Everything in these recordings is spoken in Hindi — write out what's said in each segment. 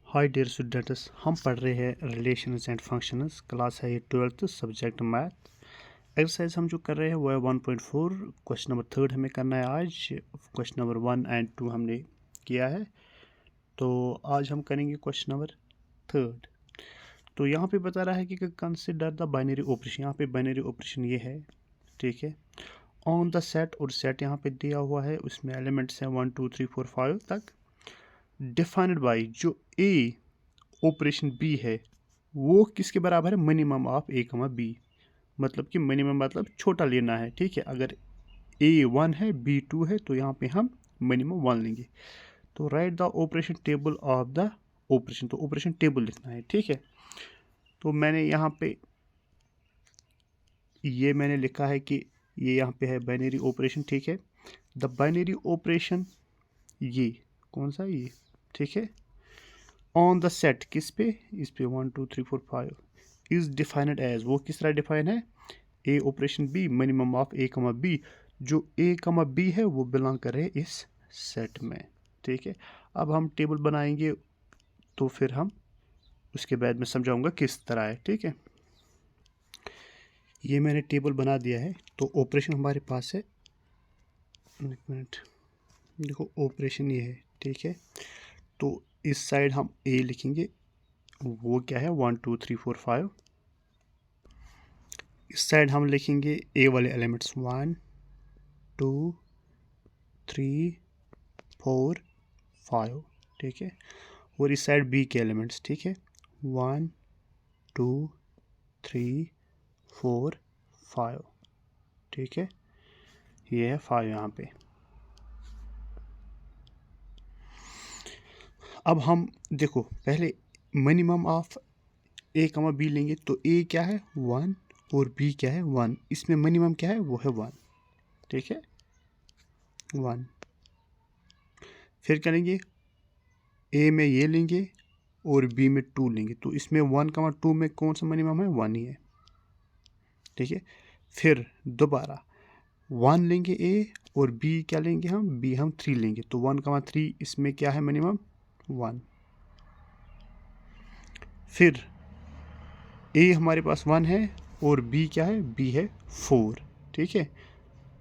हाय डियर स्टूडेंट्स, हम पढ़ रहे हैं रिलेशंस एंड फंक्शंस। क्लास है ये 12th सब्जेक्ट मैथ। एक्सरसाइज हम जो कर रहे हैं वो है 1.4। क्वेश्चन नंबर 3 हमें करना है आज। क्वेश्चन नंबर 1 एंड 2 हमने किया है, तो आज हम करेंगे क्वेश्चन नंबर 3। तो यहाँ पे बता रहा है कि कंसिडर द बाइनरी ऑपरेशन। यहाँ पे बाइनरी ऑपरेशन ये है, ठीक है। ऑन द सेट, और सेट यहाँ पे दिया हुआ है, उसमें एलिमेंट्स हैं 1 2 3 4 5 तक। डिफाइंड बाई, जो ए ऑपरेशन बी है वो किसके बराबर है, मिनिमम ऑफ ए कमा बी। मतलब कि मिनिमम मतलब छोटा लेना है, ठीक है। अगर ए 1 है बी 2 है तो यहाँ पे हम मिनिमम 1 लेंगे। तो right the operation table of the operation, तो ऑपरेशन टेबल लिखना है, ठीक है। तो मैंने यहाँ पे ये मैंने लिखा है कि ये यहाँ पे है बाइनरी ऑपरेशन, ठीक है। द बाइनरी ऑपरेशन, ये कौन सा, ये, ठीक है। ऑन द सेट किस पे, इस पे 1 2 3 4 5 इज डिफाइंड एज, वो किस तरह डिफाइन है, ए ऑपरेशन बी मिनिमम ऑफ ए कमा बी। जो ए कमा बी है वो बिलोंग करे इस सेट में, ठीक है। अब हम टेबल बनाएंगे, तो फिर हम उसके बाद में समझाऊंगा किस तरह है, ठीक है। ये मैंने टेबल बना दिया है। तो ऑपरेशन हमारे पास है, एक मिनट, देखो ऑपरेशन ये है, ठीक है। तो इस साइड हम ए लिखेंगे, वो क्या है 1 2 3 4 5। इस साइड हम लिखेंगे ए वाले एलिमेंट्स 1 2 3 4 5, ठीक है। और इस साइड बी के एलिमेंट्स, ठीक है, 1 2 3 4 5, ठीक है। ये है 5 यहाँ पे। अब हम देखो पहले मिनिमम ऑफ ए कमा बी लेंगे। तो ए क्या है 1 और बी क्या है 1, इसमें मिनिमम क्या है वो है 1, ठीक है, 1। फिर करेंगे ए में ये लेंगे और बी में 2 लेंगे। तो इसमें 1 कमा 2 में कौन सा मिनिमम है, 1 ही है, ठीक है। फिर दोबारा 1 लेंगे ए, और बी क्या लेंगे हम, बी हम 3 लेंगे। तो 1 कमा 3 इसमें क्या है मिनिमम 1। फिर ए हमारे पास 1 है और बी क्या है, बी है 4, ठीक है।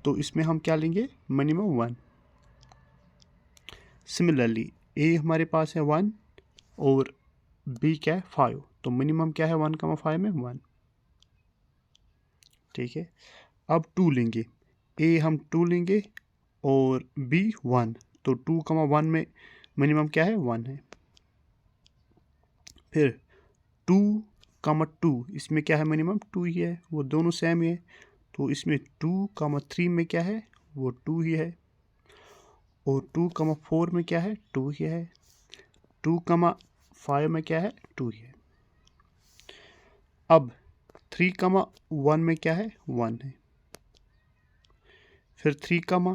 तो इसमें हम क्या लेंगे मिनिमम 1। सिमिलरली ए हमारे पास है 1 और बी क्या है 5, तो मिनिमम क्या है 1 कमा 5 में 1, ठीक है। अब 2 लेंगे, ए हम 2 लेंगे और बी 1, तो 2 कमा 1 में मिनिमम क्या है 1 है। फिर 2 कमा 2 इसमें क्या है मिनिमम 2 ही है, वो दोनों सेम ही है। तो इसमें 2 कमा 3 में क्या है वो 2 ही है, और 2 कमा 4 में क्या है 2 ही है। 2 कमा 5 में क्या है 2 ही है। अब 3 कमा 1 में क्या है 1 है। फिर 3 कमा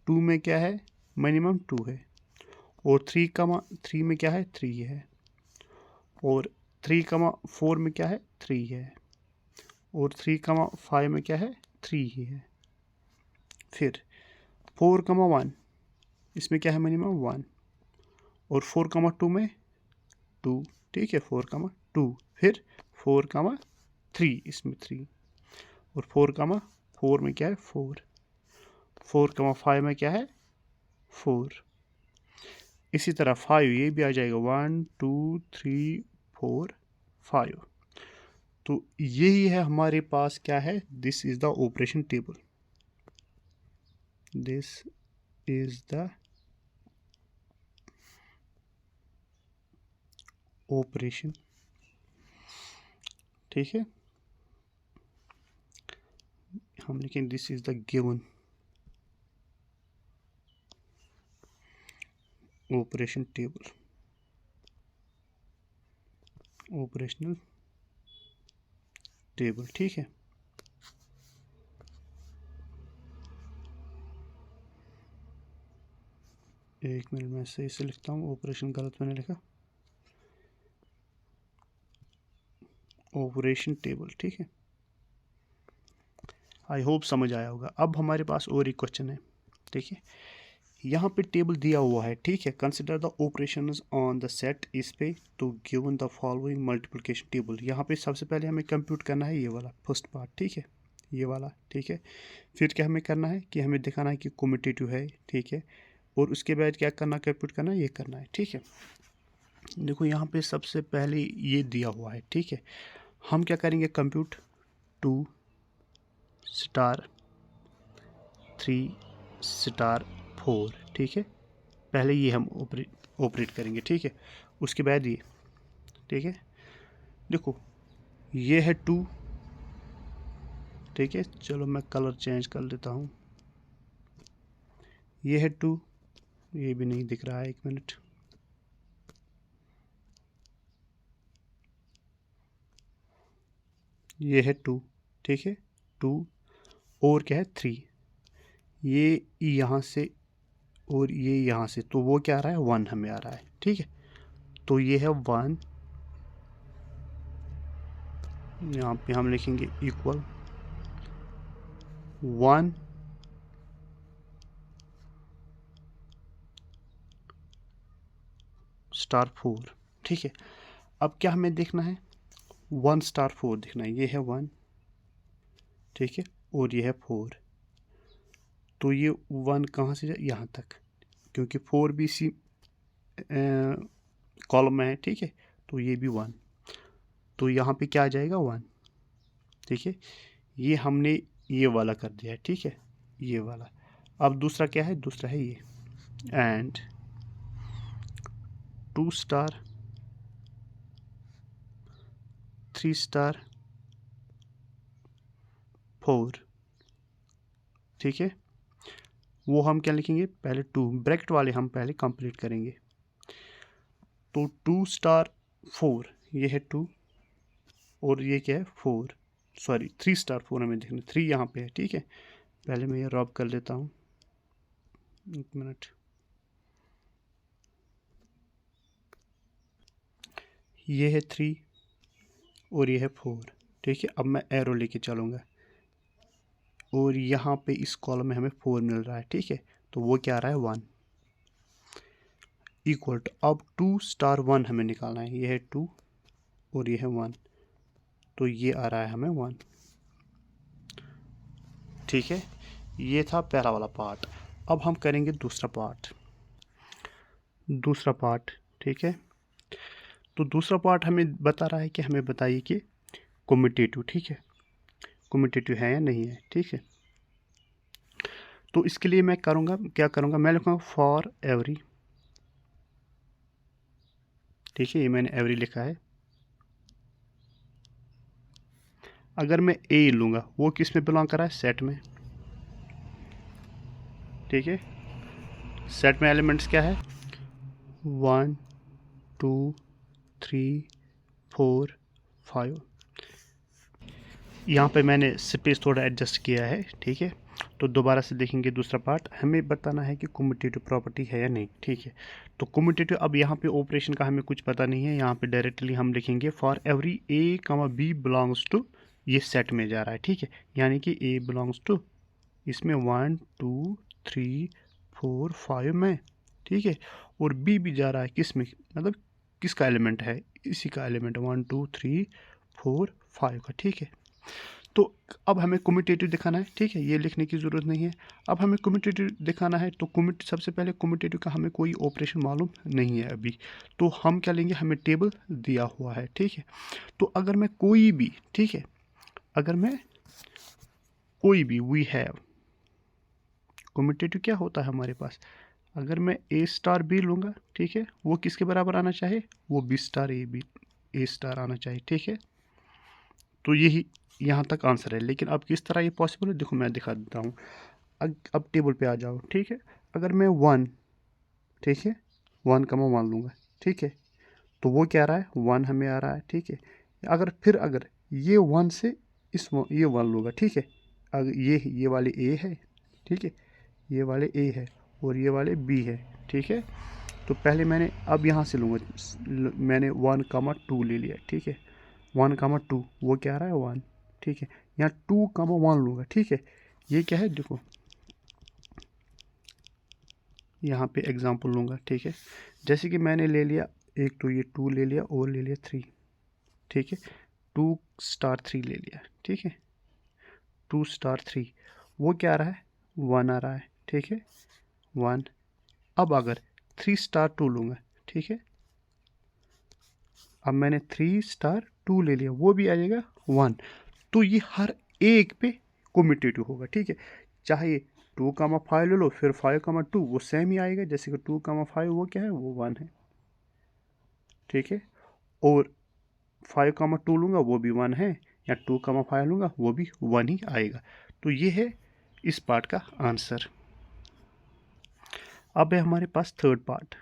2 में क्या है मिनिमम 2 है, और 3 कमा 3 में क्या है 3 है, और 3 कमा 4 में क्या है 3 है, और 3 कमा 5 में क्या है 3 ही है। फिर 4 कमा 1 इसमें क्या है मिनिमम 1, और 4 कमा 2 में 2, ठीक है, 4 कमा 2। फिर 4 कमा 3 इसमें 3, और 4 कमा 4 में क्या है 4, 4 कमा 5 में क्या है 4। इसी तरह 5 ये भी आ जाएगा 1 2 3 4 5। तो यही है हमारे पास क्या है, this is the operation table, this is the operation, ठीक है। हम लिखें this is the given operation table, operational table, ठीक है। एक मिनट में सही से लिखता हूँ, ऑपरेशन गलत मैंने लिखा, ऑपरेशन टेबल, ठीक है। आई होप समझ आया होगा। अब हमारे पास और एक क्वेश्चन है, ठीक है। यहाँ पे टेबल दिया हुआ है, ठीक है। Consider the operations on the set इस पे तो given the following multiplication table. यहाँ पे सबसे पहले हमें कंप्यूट करना है ये वाला फर्स्ट पार्ट, ठीक है, ये वाला, ठीक है। फिर क्या हमें करना है कि हमें दिखाना है कि कम्यूटेटिव है, ठीक है। और उसके बाद क्या करना, कंप्यूट करना है, ये करना है, ठीक है। देखो यहाँ पे सबसे पहले ये दिया हुआ है, ठीक है। हम क्या करेंगे, कंप्यूट 2 स्टार 3 स्टार 4, ठीक है। पहले ये हम ऑपरेट करेंगे, ठीक है। उसके बाद ये, ठीक है। देखो ये है 2, ठीक है। चलो मैं कलर चेंज कर लेता हूँ। ये है 2, ये भी नहीं दिख रहा है, 1 मिनट। ये है 2, ठीक है, 2 और क्या है 3, ये यहाँ से और ये यहाँ से, तो वो क्या आ रहा है 1 हमें आ रहा है, ठीक है। तो ये है 1, यहाँ पे हम लिखेंगे इक्वल 1 स्टार 4, ठीक है। अब क्या हमें देखना है, 1 स्टार 4 देखना है। ये है 1, ठीक है, और ये है 4। तो ये 1 कहाँ से जाए, यहाँ तक, क्योंकि 4 भी इसी कॉलम में है, ठीक है। तो ये भी 1, तो यहाँ पे क्या आ जाएगा 1, ठीक है। ये हमने ये वाला कर दिया है, ठीक है, ये वाला। अब दूसरा क्या है, दूसरा है ये एंड 2 स्टार 3 स्टार 4, ठीक है। वो हम क्या लिखेंगे, पहले 2 ब्रैकेट वाले हम पहले कंप्लीट करेंगे। तो 2 स्टार 4, ये है 2 और ये क्या है 4, सॉरी 3 स्टार 4 हमें देखना, 3 यहाँ पे है, ठीक है। पहले मैं ये रॉब कर लेता हूँ, 1 मिनट। ये है 3 और ये है 4, ठीक है। अब मैं एरो लेके चलूँगा और यहाँ पे इस कॉलम में हमें 4 मिल रहा है, ठीक है। तो वो क्या आ रहा है 1 इक्वल टू, अब 2 स्टार 1 हमें निकालना है। ये है 2 और ये है 1, तो ये आ रहा है हमें 1, ठीक है। ये था पहला वाला पार्ट। अब हम करेंगे दूसरा पार्ट, ठीक है। तो दूसरा पार्ट हमें बता रहा है कि हमें बताइए कि कम्यूटेटिव, ठीक है, कम्यूटेटिव है या नहीं है, ठीक है। तो इसके लिए मैं करूँगा, क्या करूँगा, मैं लिखूँगा फॉर एवरी, ठीक है। ये मैंने एवरी लिखा है। अगर मैं ए लूँगा, वो किस में बिलोंग कर रहा है, सेट में, ठीक है। सेट में एलिमेंट्स क्या है, 1 2 3 4 5। यहाँ पे मैंने स्पेस थोड़ा एडजस्ट किया है, ठीक है। तो दोबारा से देखेंगे दूसरा पार्ट, हमें बताना है कि कम्यूटेटिव प्रॉपर्टी है या नहीं, ठीक है। तो कम्यूटेटिव, अब यहाँ पे ऑपरेशन का हमें कुछ पता नहीं है। यहाँ पे डायरेक्टली हम लिखेंगे फॉर एवरी ए कमा बी बिलोंग्स टू, ये सेट में जा रहा है, ठीक है। यानी कि ए बिलोंग्स टू इसमें 1 2 3 4 5 में, ठीक है। और बी भी जा रहा है किस में, मतलब किसका एलिमेंट है, इसी का एलिमेंट 1 2 3 4 5 का, ठीक है। तो अब हमें कम्यूटेटिव दिखाना है, ठीक है, ये लिखने की ज़रूरत नहीं है। अब हमें कम्यूटेटिव दिखाना है तो सबसे पहले कम्यूटेटिव का हमें कोई ऑपरेशन मालूम नहीं है अभी। तो हम क्या लेंगे, हमें टेबल दिया हुआ है, ठीक है। तो अगर मैं कोई भी, ठीक है, अगर मैं कोई भी, वी हैव, कम्यूटेटिव क्या होता है हमारे पास, अगर मैं ए स्टार बी लूँगा, ठीक है, वो किसके बराबर आना चाहिए, वो बी स्टार ए स्टार आना चाहिए, ठीक है। तो यही यहाँ तक आंसर है। लेकिन अब किस तरह ये पॉसिबल है, देखो मैं दिखा देता हूँ। अब टेबल पे आ जाओ, ठीक है। अगर मैं 1, ठीक है, 1 कमा 1 लूँगा, ठीक है, तो वो क्या आ रहा है 1 हमें आ रहा है, ठीक है। अगर ये 1 से ये 1 लूँगा, ठीक है। अगर ये वाले ए है, ठीक है, ये वाले ए है और ये वाले बी है, ठीक है। तो पहले मैंने अब यहाँ से लूँगा, मैंने 1 कमा 2 ले लिया, ठीक है। 1 कमा 2 वो क्या आ रहा है 1, ठीक है। यहाँ 2 कमा 1 लूँगा, ठीक है। ये क्या है, देखो यहाँ पे एग्जांपल लूँगा, ठीक है। जैसे कि मैंने ले लिया एक तो ये 2 ले लिया और ले लिया 3, ठीक है। 2 स्टार 3 ले लिया, ठीक है। 2 स्टार 3 वो क्या आ रहा है, 1 आ रहा है, ठीक है, 1। अब अगर 3 स्टार 2 लूँगा, ठीक है, अब मैंने 3 स्टार 2 ले लिया, वो भी आ जाएगा 1। तो ये हर एक पे कम्यूटेटिव होगा, ठीक है। चाहे 2,5 ले लो, फिर 5,2 वो सेम ही आएगा, जैसे कि 2,5 वो क्या है, वो 1 है, ठीक है। और 5,2 लूँगा वो भी 1 है, या 2,5 लूँगा वो भी 1 ही आएगा। तो ये है इस पार्ट का आंसर। अब है हमारे पास थर्ड पार्ट।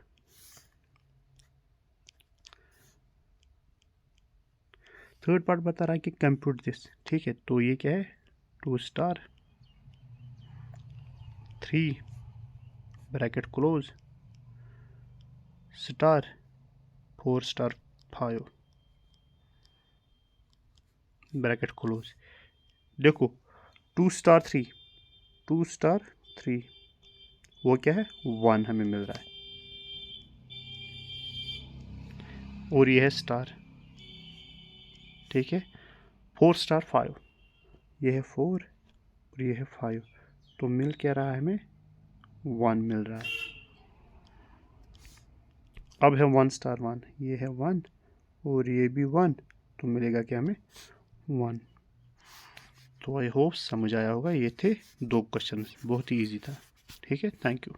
थर्ड पार्ट बता रहा है कि कंप्यूट दिस, ठीक है। तो ये क्या है, 2 star 3 bracket close star 4 star 5 bracket close. देखो 2 स्टार 3, 2 स्टार 3 वो क्या है, 1 हमें मिल रहा है। और ये है स्टार, ठीक है। 4 स्टार 5 ये है 4 और ये है 5, तो मिल क्या रहा है हमें, 1 मिल रहा है। अब है 1 स्टार 1, ये है 1 और ये भी 1, तो मिलेगा क्या हमें, 1। तो आई होप समझ आया होगा। ये थे 2 क्वेश्चन, बहुत ही ईजी था, ठीक है। Thank you.